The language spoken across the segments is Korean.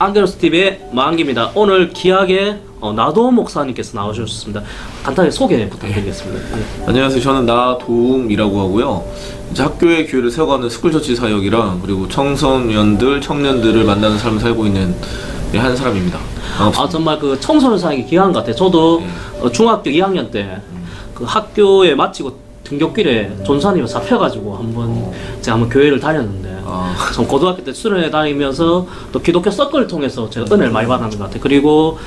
안겨스TV의 마한기입니다. 오늘 귀하게 나도움 목사님께서 나오셨습니다. 간단히 소개 부탁드리겠습니다. 네. 안녕하세요. 저는 나도움이라고 하고요. 이제 학교에 교회를 세워가는 스쿨처치 사역이랑 그리고 청소년들, 청년들을 만나는 삶을 살고 있는 한 사람입니다. 반갑습니다. 정말 그 청소년 사역이 귀한 것 같아요. 저도 중학교 2학년 때 그 학교에 마치고 등굣길에 전사님이 잡혀가지고 제가 한번 교회를 다녔는데 전 고등학교 때 수련회 다니면서 또 기독교 서클을 통해서 제가 은혜를 많이 받았는 것 같아요. 그리고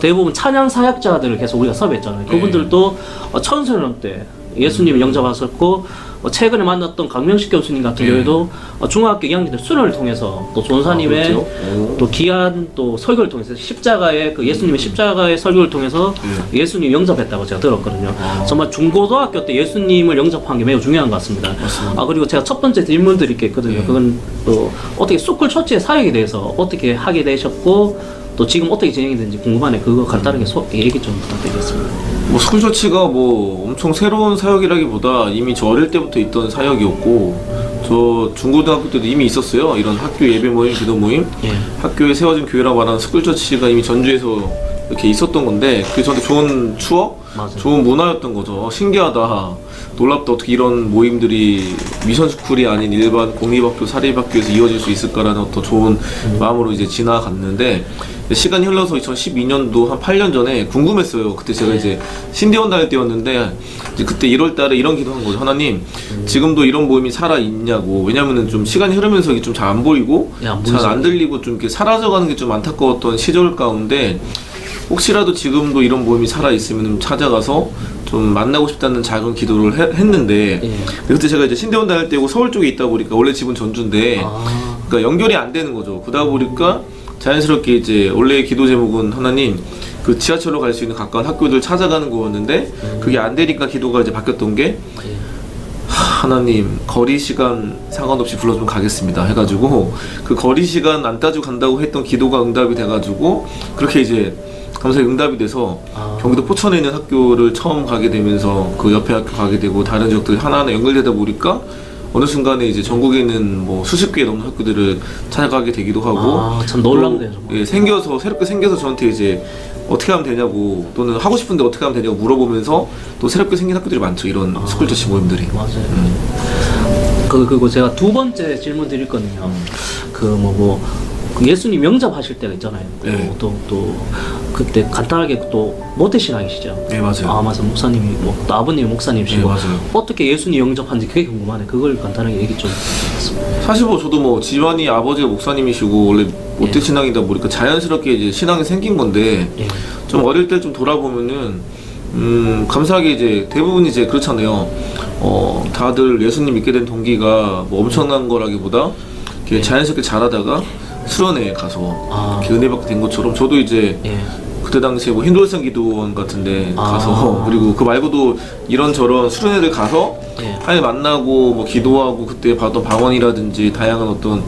대부분 찬양 사역자들을 계속 우리가 섭외했잖아요. 그분들도 청소년 때 예수님을 영접하셨고 최근에 만났던 강명식 교수님 같은 경우에도 중학교 2학년 때 수련을 통해서 또 전사님의 또 귀한 또 설교를 통해서 십자가의 그 예수님의 십자가의 설교를 통해서 예수님 영접했다고 제가 들었거든요. 정말 중고등학교 때 예수님을 영접한 게 매우 중요한 것 같습니다. 그리고 제가 첫 번째 질문 드릴 게 있거든요. 그건 또 어떻게 스쿨처치의 사역에 대해서 어떻게 하게 되셨고 또 지금 어떻게 진행이 되는지 궁금하네. 그거 간단하게 얘기 좀 부탁드리겠습니다. 뭐 스쿨처치가 뭐 엄청 새로운 사역이라기보다 이미 저 어릴 때부터 있던 사역이었고, 저 중고등학교 때도 이미 있었어요. 이런 학교 예배 모임, 기도 모임, 학교에 세워진 교회라고 말하는 스쿨처치가 이미 전주에서 이렇게 있었던 건데, 그게 저한테 좋은 추억, 좋은 문화였던 거죠. 신기하다, 놀랍다, 어떻게 이런 모임들이 미션스쿨이 아닌 일반 공립학교, 사립학교에서 이어질 수 있을까라는 어떤 좋은 마음으로 이제 지나갔는데, 시간이 흘러서 2012년도 한 8년 전에 궁금했어요. 그때 제가 이제 신대원 다닐 때였는데, 이제 그때 1월 달에 이런 기도한 거죠. 하나님, 지금도 이런 모임이 살아있냐고. 왜냐면은 좀 시간이 흐르면서 이게 좀 잘 안 보이고, 잘 안 들리고 좀 이렇게 사라져가는 게 좀 안타까웠던 시절 가운데, 혹시라도 지금도 이런 모임이 살아있으면 찾아가서 좀 만나고 싶다는 작은 기도를 했는데, 그때 제가 이제 신대원 다닐 때고 서울 쪽에 있다 보니까 원래 집은 전주인데, 그러니까 연결이 안 되는 거죠. 그러다 보니까 자연스럽게 이제 원래의 기도 제목은 하나님, 그 지하철로 갈 수 있는 가까운 학교들 찾아가는 거였는데, 그게 안 되니까 기도가 이제 바뀌었던 게, 하나님, 거리 시간 상관없이 불러주면 가겠습니다 해가지고, 그 거리 시간 안 따지고 간다고 했던 기도가 응답이 돼가지고, 그렇게 이제 감사히 응답이 돼서 경기도 포천에 있는 학교를 처음 가게 되면서 그 옆에 학교 가게 되고, 다른 지역들 하나하나 연결되다 보니까 어느 순간에 이제 전국에 있는 뭐 수십 개 넘는 학교들을 찾아가게 되기도 하고, 참 놀랍네요. 새롭게 생겨서 저한테 이제 어떻게 하면 되냐고, 또는 하고 싶은데 어떻게 하면 되냐고 물어보면서 또 새롭게 생긴 학교들이 많죠. 이런 스쿨처치 모임들이. 맞아요. 그리고 제가 두 번째 질문 드릴 거는요. 그 예수님 영접하실 때가 있잖아요. 또 그때 간단하게 또 모태신앙이시죠? 네, 맞아요. 맞아. 목사님이 또 아버님이 목사님이시고. 네, 맞아요. 어떻게 예수님 영접한지 그게 궁금하네. 그걸 간단하게 얘기 좀 부탁드리겠습니다. 사실 저도 집안이 아버지가 목사님이시고 원래 모태신앙이다 보니까 자연스럽게 이제 신앙이 생긴 건데, 좀 어릴 때 좀 돌아보면은 감사하게 이제 대부분이 이제 그렇잖아요. 다들 예수님 믿게 된 동기가 뭐 엄청난 거라기보다 자연스럽게 자라다가 수련회에 가서 이렇게 은혜 받게 된 것처럼, 저도 이제 그때 당시에 뭐 힌두교성 기도원 같은데 가서, 그리고 그 말고도 이런저런 수련회를 가서 하나님 만나고 뭐 기도하고 그때 받던 방언이라든지 다양한 어떤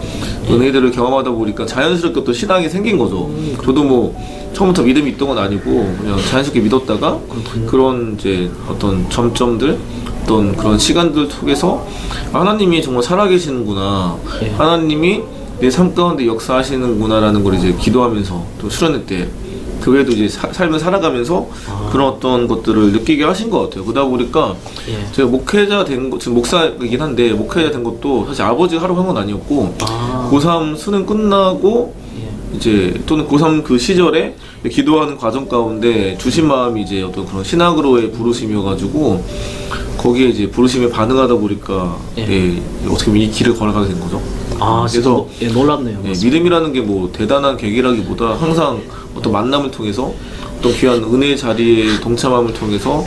은혜들을 경험하다 보니까 자연스럽게 또 신앙이 생긴 거죠. 저도 뭐 처음부터 믿음이 있던 건 아니고 그냥 자연스럽게 믿었다가 그런 이제 어떤 점점들, 어떤 그런 시간들 속에서 하나님이 정말 살아계시는구나, 하나님이 내 삶 가운데 역사하시는구나라는 걸 이제 기도하면서, 또 수련회 때 교회도 이제 삶을 살아가면서 그런 어떤 것들을 느끼게 하신 것 같아요. 그러다 보니까 제가 목회자 된 거, 지금 목사이긴 한데 목회자 된 것도 사실 아버지가 하라고 한 건 아니었고, 고3 수능 끝나고 이제 또는 고3 그 시절에 기도하는 과정 가운데 주신 마음이 이제 어떤 그런 신학으로의 부르심이어가지고, 거기에 이제 부르심에 반응하다 보니까 어떻게 보면 이 길을 걸어가게 된 거죠. 그래서 놀랍네요. 믿음이라는 게 뭐 대단한 계기라기보다 항상 어떤 만남을 통해서 어떤 귀한 은혜의 자리에 동참함을 통해서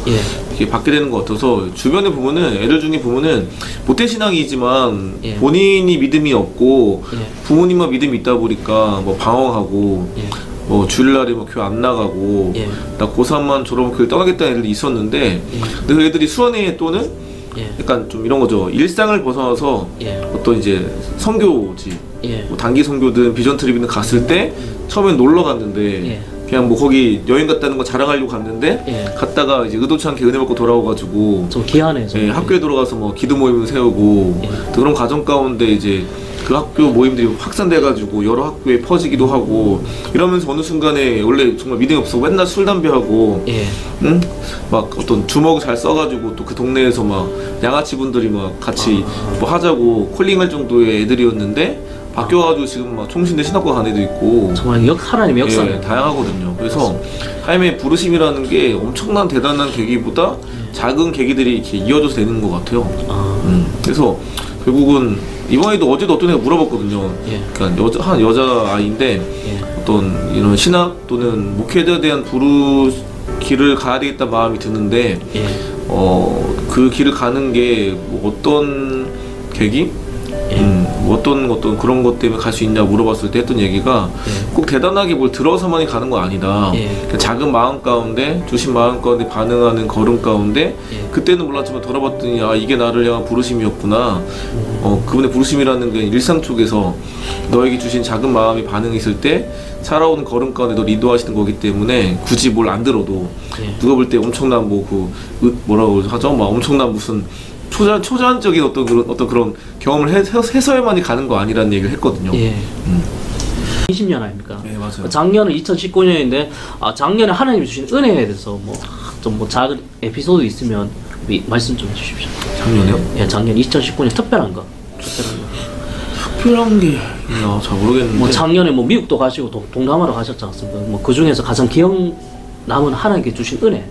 이렇게 받게 되는 것 같아서, 주변에 보면은 애들 중에 보면은 모태신앙이지만 본인이 믿음이 없고 부모님만 믿음이 있다 보니까 뭐 방황하고 뭐 주일날에 뭐 교회 안 나가고 나 고3만 졸업하면 교회 떠나겠다는 애들이 있었는데, 근데 그 애들이 수련회에 또는 약간 좀 이런 거죠. 일상을 벗어나서 어떤 이제 선교지, 뭐 단기 선교든 비전 트립이든 갔을 때 처음엔 놀러 갔는데 그냥 뭐 거기 여행 갔다는 거 자랑하려고 갔는데 예. 갔다가 이제 의도치 않게 은혜 받고 돌아와가지고 좀 기한해서 예, 학교에 들어가서 뭐 기도 모임을 세우고 예. 또 그런 과정 가운데 이제 그 학교 모임들이 확산돼가지고 여러 학교에 퍼지기도 하고 이러면서 어느 순간에 원래 정말 믿음이 없어 맨날 술 담배하고 예. 응? 막 어떤 주먹을 잘 써가지고 또 그 동네에서 막 양아치 분들이 막 같이 뭐 하자고 콜링할 정도의 애들이었는데 바뀌어가지고 지금 막 총신대 신학과 간 애도 있고 정말 하나님의 역사네. 예, 다양하거든요. 그래서 하나님의 부르심이라는 게 엄청난 대단한 계기보다 작은 계기들이 이렇게 이어져서 되는 것 같아요. 그래서 결국은 이번에도 어제도 어떤 애가 물어봤거든요. 예. 그러니까 한 여자아이인데 예. 어떤 이런 신학 또는 목회자에 대한 길을 가야 되겠다 마음이 드는데 예. 그 길을 가는 게 뭐 어떤 계기? 뭐 어떤 그런 것 때문에 갈 수 있냐 물어봤을 때 했던 얘기가 예. 꼭 대단하게 뭘 들어서만이 가는 거 아니다. 예. 그냥 작은 마음 가운데 주신 마음 가운데 반응하는 걸음 가운데 예. 그때는 몰랐지만 돌아봤더니 아 이게 나를 향한 부르심이었구나. 그분의 부르심이라는 게 일상 속에서 너에게 주신 작은 마음이 반응했을 때 살아오는 걸음 가운데 너 리드하시는 거기 때문에 굳이 뭘 안 들어도 예. 누가 볼 때 엄청난 뭐라고 하죠? 막 엄청난 무슨 초자연적인 어떤 그런 경험을 해서야만이 가는 거 아니라는 얘기를 했거든요. 예. 20년 아닙니까? 네, 맞아요. 작년은 2019년인데 작년에 하나님이 주신 은혜에 대해서 좀 작은 에피소드 있으면 말씀 좀 해주십시오. 작년에요? 예, 작년 2019년 특별한 거. 특별한 게 있나 잘 모르겠는데. 뭐 작년에 뭐 미국도 가시고 동남아로 가셨지 않습니까? 뭐 그 중에서 가장 기억 남은 하나님께 주신 은혜.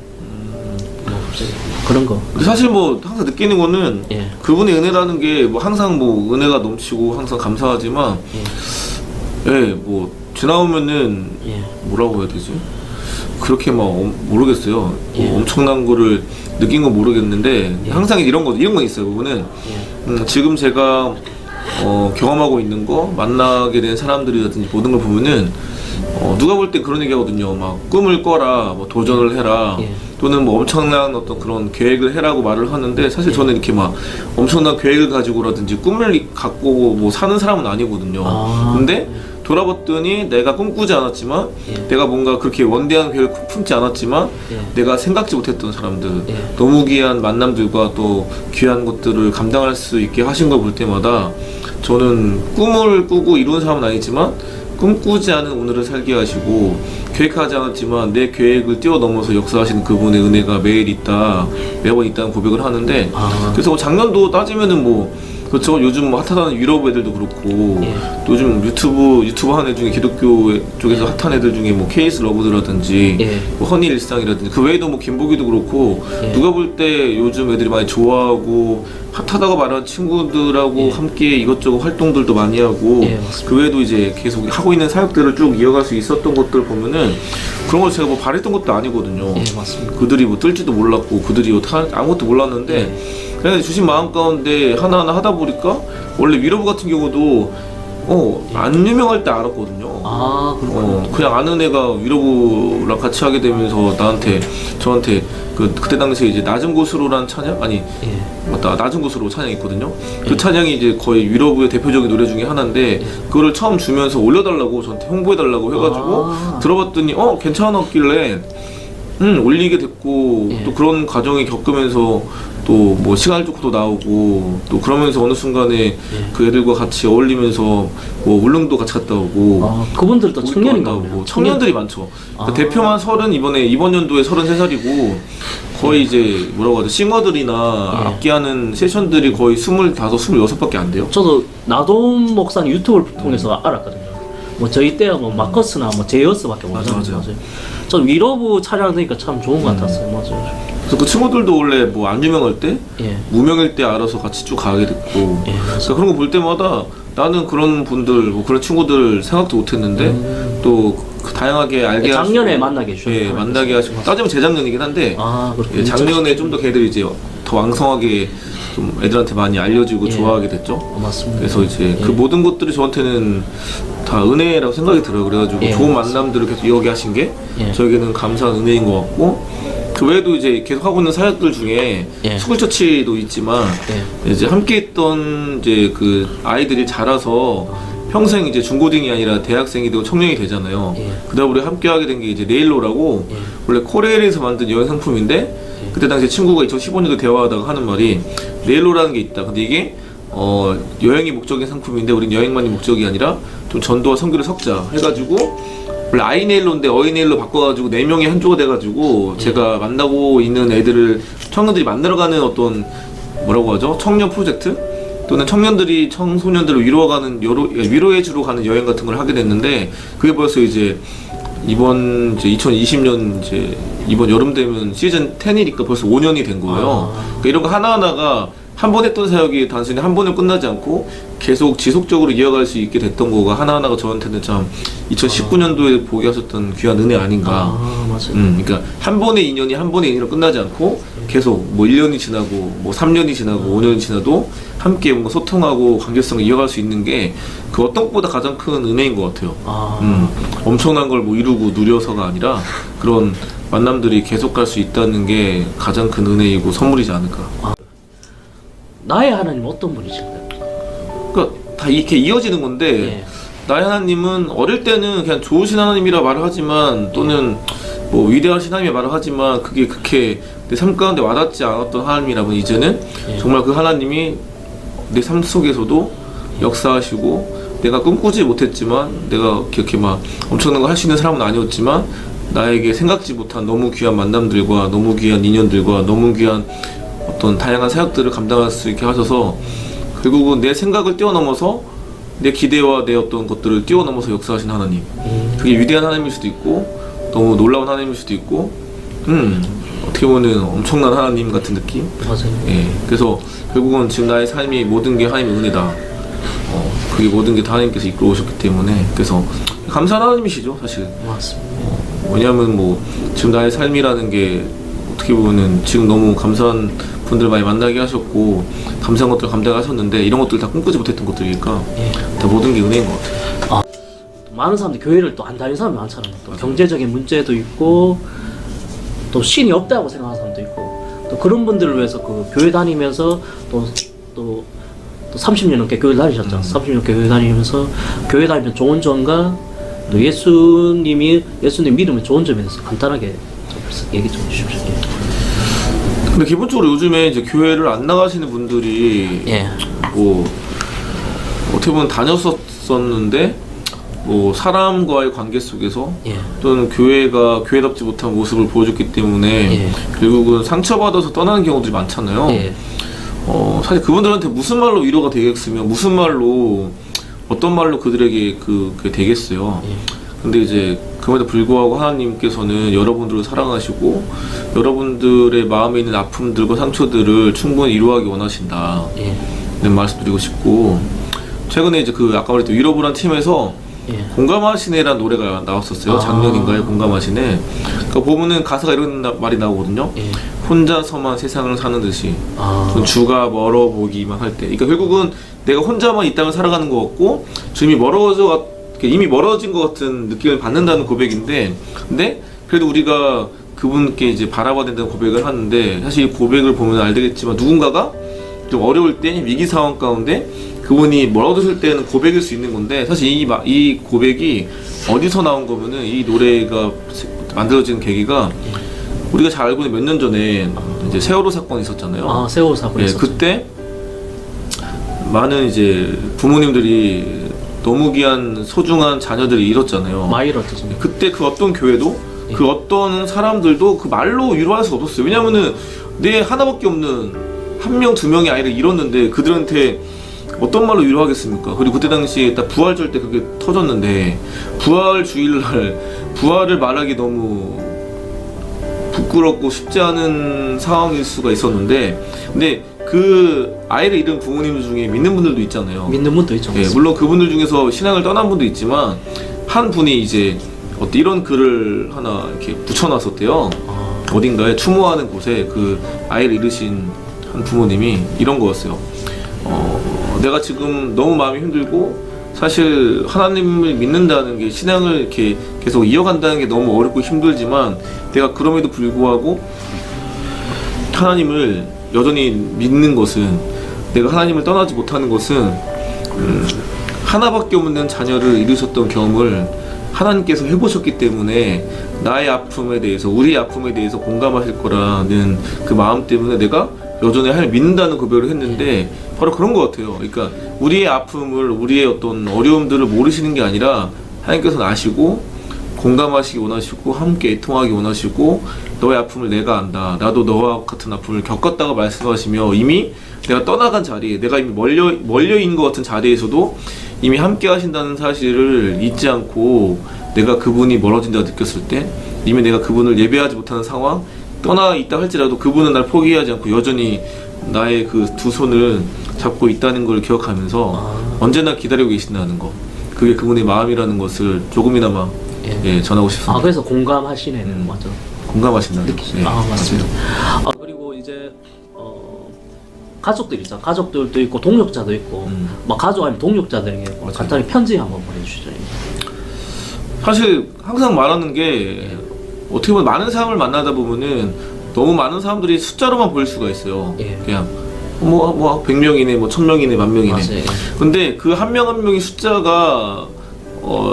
뭐 그런 거. 근데 사실 뭐 항상 느끼는 거는 예. 그분의 은혜라는 게 뭐 항상 뭐 은혜가 넘치고 항상 감사하지만 예, 뭐 지나오면은 예. 뭐라고 해야 되지? 그렇게 막 모르겠어요. 예. 뭐 엄청난 거를 느낀 건 모르겠는데 예. 항상 이런 건 있어요. 그거는 지금 제가 경험하고 있는 거 만나게 된 사람들이라든지 모든 걸 보면은 누가 볼 때 그런 얘기 하거든요. 막 꿈을 꿔라, 뭐 도전을 해라, 예. 또는 뭐 엄청난 어떤 그런 계획을 해라고 말을 하는데 사실 저는 이렇게 막 엄청난 계획을 가지고라든지 꿈을 갖고 뭐 사는 사람은 아니거든요. 근데 돌아봤더니 내가 꿈꾸지 않았지만 예. 내가 뭔가 그렇게 원대한 계획을 품지 않았지만 예. 내가 생각지 못했던 사람들 예. 너무 귀한 만남들과 또 귀한 것들을 감당할 수 있게 하신 걸 볼 때마다 저는 꿈을 꾸고 이룬 사람은 아니지만 꿈꾸지 않은 오늘을 살게 하시고 계획하지 않았지만 내 계획을 뛰어넘어서 역사하시는 그분의 은혜가 매일 있다, 매번 있다는 고백을 하는데 그래서 작년도 따지면은 뭐 그렇죠. 요즘 뭐 핫하다는 유럽 애들도 그렇고 예. 또 요즘 유튜브 하는 애 중에 기독교 쪽에서 핫한 애들 중에 뭐 케이스 러브드라든지 예. 뭐 허니 일상이라든지 그 외에도 뭐 김보기도 그렇고 예. 누가 볼 때 요즘 애들이 많이 좋아하고 핫하다고 말하는 친구들하고 예. 함께 이것저것 활동들도 많이 하고 예, 맞습니다. 그 외에도 이제 계속 하고 있는 사역들을 쭉 이어갈 수 있었던 것들을 보면은 그런 걸 제가 뭐 바랬던 것도 아니거든요. 예, 맞습니다. 그들이 뭐 뜰지도 몰랐고 그들이 아무것도 몰랐는데 그냥 주신 마음 가운데 하나하나 하다 보니까 원래 위로부 같은 경우도 안 유명할 때 알았거든요. 그렇군요. 그냥 아는 애가 위로부랑 같이 하게 되면서 저한테 그때 당시에 이제 낮은 곳으로란 찬양? 아니 예. 맞다, 낮은 곳으로 찬양이 있거든요. 그 찬양이 이제 거의 위로부의 대표적인 노래 중에 하나인데 그거를 처음 주면서 올려달라고 저한테 홍보해달라고 해가지고 들어봤더니 괜찮았길래 올리게 됐고 예. 또 그런 과정을 겪으면서 또 뭐 시간을 쫓고 나오고 또 그러면서 어느 순간에 그 애들과 같이 어울리면서 뭐 울릉도 같이 갔다 오고 그분들도 청년인가 오고 보네요. 청년들이 많죠. 그 대표만 이번 연도에 33살이고 거의 이제 뭐라고 하죠, 싱어들이나 예. 악기하는 세션들이 거의 25, 26밖에 안 돼요. 저도 나돈 목사님 유튜브를 통해서 알았거든요. 뭐 저희 때야 뭐 마커스나 뭐 제이어스밖에 모르잖아요. 저 위로부 촬영 되니까 참 좋은 것 같았어요. 맞아요. 그래서 그 친구들도 원래 뭐 안 유명할 때, 예. 무명일 때 알아서 같이 쭉 가게 됐고, 예, 그러니까 그런 거 볼 때마다 나는 그런 분들, 뭐 그런 친구들 생각도 못했는데 또 다양하게 알게 작년에 하시고, 만나게 해주셨어요. 예, 만나게 하시고 따지면 재작년이긴 한데 그렇군요. 예, 작년에 좀 더 걔들이 이제 더 왕성하게 좀 애들한테 많이 알려지고 예. 좋아하게 됐죠. 맞습니다. 그래서 이제 예. 그 모든 것들이 저한테는 다 은혜라고 생각이 들어요. 그래가지고 예, 좋은 맞습니다. 만남들을 계속 이어게 하신 게 예. 저에게는 감사한 은혜인 것 같고, 그 외에도 이제 계속 하고 있는 사역들 중에 예. 스쿨처치도 있지만 예. 이제 함께 했던 이제 그 아이들이 자라서 평생 이제 중고등이 아니라 대학생이 되고 청년이 되잖아요. 예. 그다음 우리 함께 하게 된 게 이제 네일로라고 예. 원래 코레일에서 만든 여행 상품인데 그때 당시 친구가 2015년도 대화하다가 하는 말이 네일로라는 게 있다. 근데 이게 여행이 목적인 상품인데 우린 여행만이 목적이 아니라 좀 전도와 선교를 섞자 해가지고 원래 아이네일로인데 어이네일로 바꿔가지고 4명이 한 조가 돼가지고 제가 만나고 있는 애들을 청년들이 만들어가는 어떤 뭐라고 하죠? 청년 프로젝트? 또는 청년들이 청소년들을 위로해주러 가는 여행 같은 걸 하게 됐는데 그게 벌써 이제 이번 이제 2020년 이제 이번 여름 되면 시즌 10이니까 벌써 5년이 된 거예요. 그러니까 이런 거 하나하나가 한 번 했던 사역이 단순히 한 번에 끝나지 않고 계속 지속적으로 이어갈 수 있게 됐던 거가 하나하나가 저한테는 참 2019년도에 보게 하셨던 귀한 은혜 아닌가. 맞아요. 그러니까 한 번의 인연이 한 번의 인연으로 끝나지 않고 계속 뭐 1년이 지나고 뭐 3년이 지나고 5년이 지나도 함께 뭔가 소통하고 관계성을 이어갈 수 있는 게 그 어떤 것보다 가장 큰 은혜인 것 같아요. 엄청난 걸 뭐 이루고 누려서가 아니라 그런 만남들이 계속 갈 수 있다는 게 가장 큰 은혜이고 선물이지 않을까. 나의 하나님은 어떤 분이신가요? 그러니까 다 이렇게 이어지는 건데 예. 나의 하나님은 어릴 때는 그냥 좋으신 하나님이라 말을 하지만 또는 뭐 위대하신 하나님이라 말을 하지만 그게 그렇게 내 삶 가운데 와닿지 않았던 하나님이라면 이제는 예. 정말 그 하나님이 내 삶 속에서도 역사하시고 내가 꿈꾸지 못했지만 내가 이렇게 막 엄청난 거 할 수 있는 사람은 아니었지만 나에게 생각지 못한 너무 귀한 만남들과 너무 귀한 인연들과 너무 귀한 어떤 다양한 사역들을 감당할 수 있게 하셔서 결국은 내 생각을 뛰어넘어서 내 기대와 내 어떤 것들을 뛰어넘어서 역사하신 하나님. 그게 위대한 하나님일 수도 있고 너무 놀라운 하나님일 수도 있고 어떻게 보면 엄청난 하나님 같은 느낌. 맞아요. 예. 그래서 결국은 지금 나의 삶이 모든 게 하나님의 은혜다. 그게 모든 게 다 하나님께서 이끌어 오셨기 때문에 그래서 감사한 하나님이시죠 사실. 맞습니다. 왜냐하면 뭐 지금 나의 삶이라는 게 어떻게 보면은 지금 너무 감사한 분들 많이 만나게 하셨고 감사한 것들 감당하셨는데 이런 것들 다 꿈꾸지 못했던 것들이니까 예. 다 모든 게 은혜인 것 같아요. 많은 사람들이 교회를 또 안 다니는 사람이 많잖아요. 또 경제적인 문제도 있고 또 신이 없다고 생각하는 사람도 있고 또 그런 분들을 위해서 그 교회 다니면서 또 30년 넘게 교회 다니셨죠. 30년 넘게 교회 다니면서 교회 다니면 좋은 점과 또 예수님 믿으면 좋은 점에 대해서 간단하게 좀 얘기 좀 해주십시오. 근데 기본적으로 요즘에 이제 교회를 안 나가시는 분들이 예. 뭐 어떻게 보면 다녔었는데 뭐 사람과의 관계 속에서 예. 또는 교회가 교회답지 못한 모습을 보여줬기 때문에 예. 결국은 상처받아서 떠나는 경우들이 많잖아요. 예. 사실 그분들한테 무슨 말로 위로가 되겠으며 무슨 말로 어떤 말로 그들에게 그게 되겠어요. 예. 근데 이제 그럼에도 불구하고 하나님께서는 여러분들을 사랑하시고 여러분들의 마음에 있는 아픔들과 상처들을 충분히 위로하기 원하신다. 예. 는 말씀드리고 싶고 최근에 이제 그 아까 말했던 위로부란 팀에서 예. 공감하시네라는 노래가 나왔었어요. 작년인가에 공감하시네. 그러니까 보면은 가사가 이런 말이 나오거든요. 예. 혼자서만 세상을 사는 듯이 주가 멀어 보기만 할 때. 그러니까 결국은 내가 혼자만 이 땅을 살아가는 것 같고 이미 멀어진 것 같은 느낌을 받는다는 고백인데, 근데 그래도 우리가 그분께 이제 바라봐야 된다는 고백을 하는데 사실 이 고백을 보면 알겠지만 누군가가 좀 어려울 때 위기 상황 가운데 그분이 멀어졌을 때는 고백일 수 있는 건데 사실 이 고백이 어디서 나온 거면은 이 노래가 만들어진 계기가 우리가 잘 알고 있는 몇 년 전에 이제 세월호 사건이 있었잖아요. 세월호 사건이 있었죠. 그때 많은 이제 부모님들이 너무 귀한 소중한 자녀들이 잃었잖아요. 많이 잃었죠. 그때 그 어떤 교회도 그 어떤 사람들도 그 말로 위로할 수 없었어요. 왜냐면은 내 하나밖에 없는 한 명, 두 명의 아이를 잃었는데 그들한테 어떤 말로 위로하겠습니까? 그리고 그때 당시에 딱 부활절 때 그게 터졌는데 부활 주일날 부활을 말하기 너무 부끄럽고 쉽지 않은 상황일 수가 있었는데 근데 그 아이를 잃은 부모님 중에 믿는 분들도 있잖아요. 믿는 분도 있죠. 네, 물론 그분들 중에서 신앙을 떠난 분도 있지만 한 분이 이제 이런 글을 하나 이렇게 붙여놨었대요. 어딘가에 추모하는 곳에 그 아이를 잃으신 한 부모님이 이런 거였어요. 내가 지금 너무 마음이 힘들고 사실 하나님을 믿는다는 게 신앙을 이렇게 계속 이어간다는 게 너무 어렵고 힘들지만 내가 그럼에도 불구하고 하나님을 여전히 믿는 것은 내가 하나님을 떠나지 못하는 것은 하나밖에 없는 자녀를 잃으셨던 경험을 하나님께서 해보셨기 때문에 나의 아픔에 대해서, 우리의 아픔에 대해서 공감하실 거라는 그 마음 때문에 내가 여전히 하나님 믿는다는 고백을 했는데, 바로 그런 것 같아요. 그러니까 우리의 아픔을, 우리의 어떤 어려움들을 모르시는 게 아니라 하나님께서는 아시고 공감하시기 원하시고 함께 애통하기 원하시고, 너의 아픔을 내가 안다, 나도 너와 같은 아픔을 겪었다고 말씀하시며, 이미 내가 떠나간 자리에, 내가 이미 멀려 있는 것 같은 자리에서도 이미 함께 하신다는 사실을 잊지 않고, 내가 그분이 멀어진다고 느꼈을 때 이미 내가 그분을 예배하지 못하는 상황, 떠나 있다 할지라도 그분은 날 포기하지 않고 여전히 나의 그 두 손을 잡고 있다는 걸 기억하면서 언제나 기다리고 계신다는 거, 그게 그분의 마음이라는 것을 조금이나마 전하고 싶습니다. 그래서 공감하시네는 맞죠. 공감하신다는 거. 맞습니다. 그리고 이제 가족들 있잖아. 가족들도 있고 동역자도 있고, 막 가족 아니면 동역자들에게 간단히 편지 한번 보내주시죠. 사실 항상 말하는 게, 어떻게 보면 많은 사람을 만나다 보면은 너무 많은 사람들이 숫자로만 보일 수가 있어요. 그냥 뭐 100명이네, 뭐 1000명이네, 10,000명이네. 근데 그 한 명 한 명의 숫자가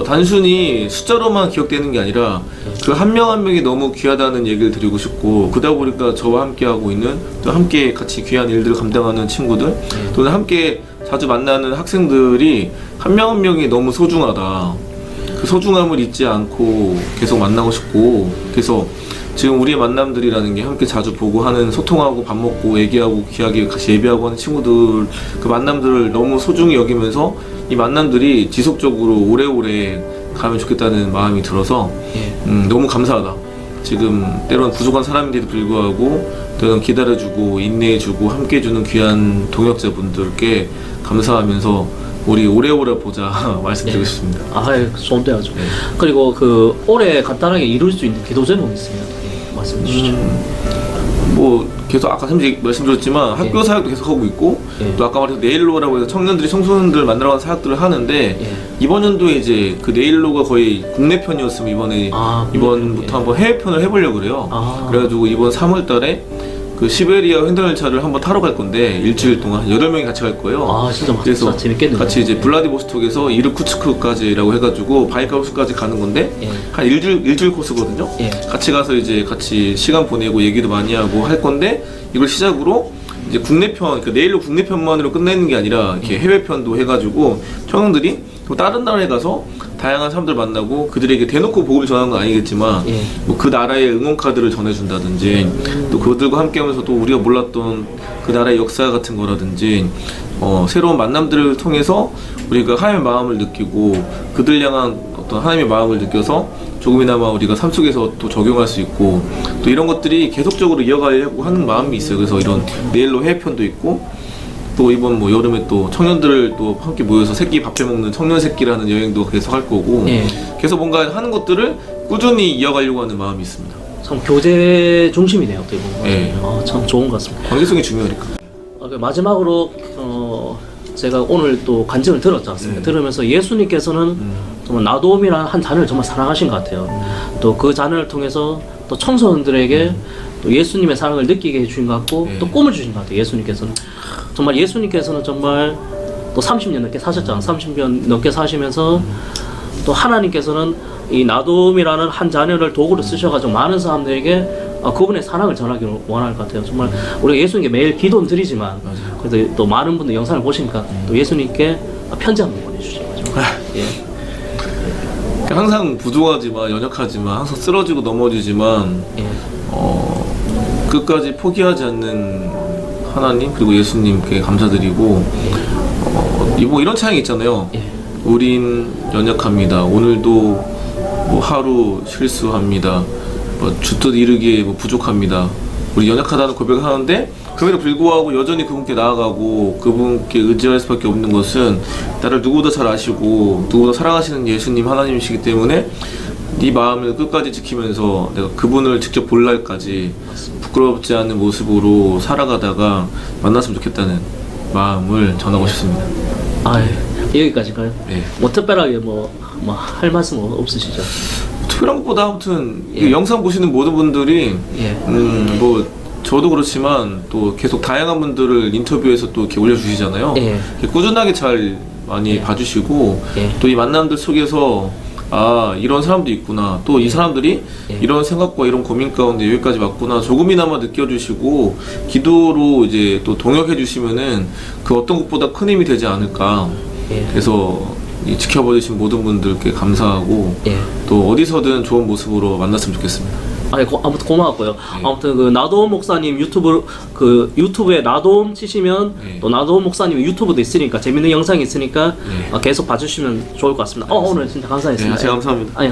단순히 숫자로만 기억되는 게 아니라 그 한 명 한 명이 너무 귀하다는 얘기를 드리고 싶고, 그러다 보니까 저와 함께 하고 있는, 또 함께 같이 귀한 일들을 감당하는 친구들, 또는 함께 자주 만나는 학생들이 한 명 한 명이 너무 소중하다, 그 소중함을 잊지 않고 계속 만나고 싶고, 그래서 지금 우리의 만남들이라는 게 함께 자주 보고 하는, 소통하고 밥 먹고 얘기하고 귀하게 같이 예배하고 하는 친구들, 그 만남들을 너무 소중히 여기면서 이 만남들이 지속적으로 오래오래 가면 좋겠다는 마음이 들어서 너무 감사하다. 지금 때로는 부족한 사람인데도 불구하고 때로는 기다려주고 인내해주고 함께해주는 귀한 동역자분들께 감사하면서 우리 오래오래 보자 말씀드리고 싶습니다. 좋은데요. 그리고 그 올해 간단하게 이룰 수 있는 기도 제목이 있으면 말씀해 주시죠. 뭐 계속 아까 말씀드렸지만 학교 사역도 계속 하고 있고, 또 아까 말했던 네일로라고 해서 청년들이 청소년들 만들어 가는 사역들을 하는데, 이번 연도에 이제 그 네일로가 거의 국내 편이었으면 이번부터 한번 해외 편을 해보려고 그래요. 그래가지고 이번 3월달에 그 시베리아 횡단열차를 한번 타러 갈 건데, 일주일 동안 8명이 같이 갈 거예요. 진짜 그래서 재밌겠네요. 같이 이제 블라디보스톡에서 이르쿠츠크까지라고 해가지고 바이카우스까지 가는 건데, 한 일주일 코스거든요. 같이 가서 이제 같이 시간 보내고 얘기도 많이 하고 할 건데, 이걸 시작으로 이제 국내편, 그러니까 내일로 국내편만으로 끝내는 게 아니라 이렇게 해외편도 해가지고 청년들이 또 다른 나라에 가서 다양한 사람들 만나고 그들에게 대놓고 복음을 전하는 건 아니겠지만 뭐 그 나라의 응원 카드를 전해준다든지, 또 그들과 함께하면서 또 우리가 몰랐던 그 나라의 역사 같은 거라든지, 새로운 만남들을 통해서 우리가 하나님의 마음을 느끼고 그들 향한 어떤 하나님의 마음을 느껴서 조금이나마 우리가 삶 속에서 또 적용할 수 있고, 또 이런 것들이 계속적으로 이어가려고 하는 마음이 있어요. 그래서 이런 내일로 해외편도 있고, 또 이번 뭐 여름에 또 청년들을 또 함께 모여서 새끼 밥해 먹는 청년 새끼라는 여행도 계속 할 거고, 계속 뭔가 하는 것들을 꾸준히 이어가려고 하는 마음이 있습니다. 참 교제 중심이네요, 어떻게 보면. 참 좋은 것 같습니다. 관계성이 중요하니까. 마지막으로 제가 오늘 또 간증을 들었지 않습니까? 들으면서 예수님께서는 정말 나도움이라는 한 자녀를 정말 사랑하신 것 같아요. 또 그 자녀를 통해서 또 청소년들에게 또 예수님의 사랑을 느끼게 해주신 것 같고, 또 꿈을 주신 것 같아요. 예수님께서는 정말 또 30년 넘게 사셨잖아요. 30년 넘게 사시면서 또 하나님께서는 이 나도움이라는 한 자녀를 도구로 쓰셔가지고 많은 사람들에게 그분의 사랑을 전하기 원할 것 같아요. 정말 우리가 예수님께 매일 기도는 드리지만, 그래도 또 많은 분들 영상을 보시니까 또 예수님께 편지 한번 보내주시죠. 항상 부족하지만 연약하지만 항상 쓰러지고 넘어지지만 끝까지 포기하지 않는 하나님, 그리고 예수님께 감사드리고, 뭐 이런 찬양이 있잖아요. 우린 연약합니다. 오늘도 뭐 하루 실수합니다. 뭐 주뜻 이르기에 뭐 부족합니다. 우리 연약하다는 고백을 하는데, 그럼에도 불구하고 여전히 그분께 나아가고 그분께 의지할 수밖에 없는 것은, 나를 누구보다 잘 아시고 누구보다 사랑하시는 예수님 하나님이시기 때문에 네 마음을 끝까지 지키면서 내가 그분을 직접 볼 날까지 부끄럽지 않은 모습으로 살아가다가 만났으면 좋겠다는 마음을 전하고 싶습니다. 여기까지인가요? 뭐 특별하게 뭐 할 말씀 없으시죠? 특별한 것보다 아무튼 이 영상 보시는 모든 분들이 뭐 저도 그렇지만 또 계속 다양한 분들을 인터뷰해서 또 이렇게 올려주시잖아요. 꾸준하게 잘 많이 예. 봐주시고 예. 또 이 만남들 속에서 아 이런 사람도 있구나 또 이 사람들이 예. 이런 생각과 이런 고민 가운데 여기까지 왔구나 조금이나마 느껴주시고 기도로 이제 또 동역해 주시면은 그 어떤 것보다 큰 힘이 되지 않을까. 예. 그래서 이 지켜봐 주신 모든 분들께 감사하고 예. 또 어디서든 좋은 모습으로 만났으면 좋겠습니다. 아니 아무튼 고마웠고요. 아무튼 그 나도움 목사님 유튜브에 나도움 치시면 또 나도움 목사님 유튜브도 있으니까 재밌는 영상이 있으니까 계속 봐주시면 좋을 것 같습니다. 오늘 진짜 감사했습니다. 제가 감사합니다. 아니,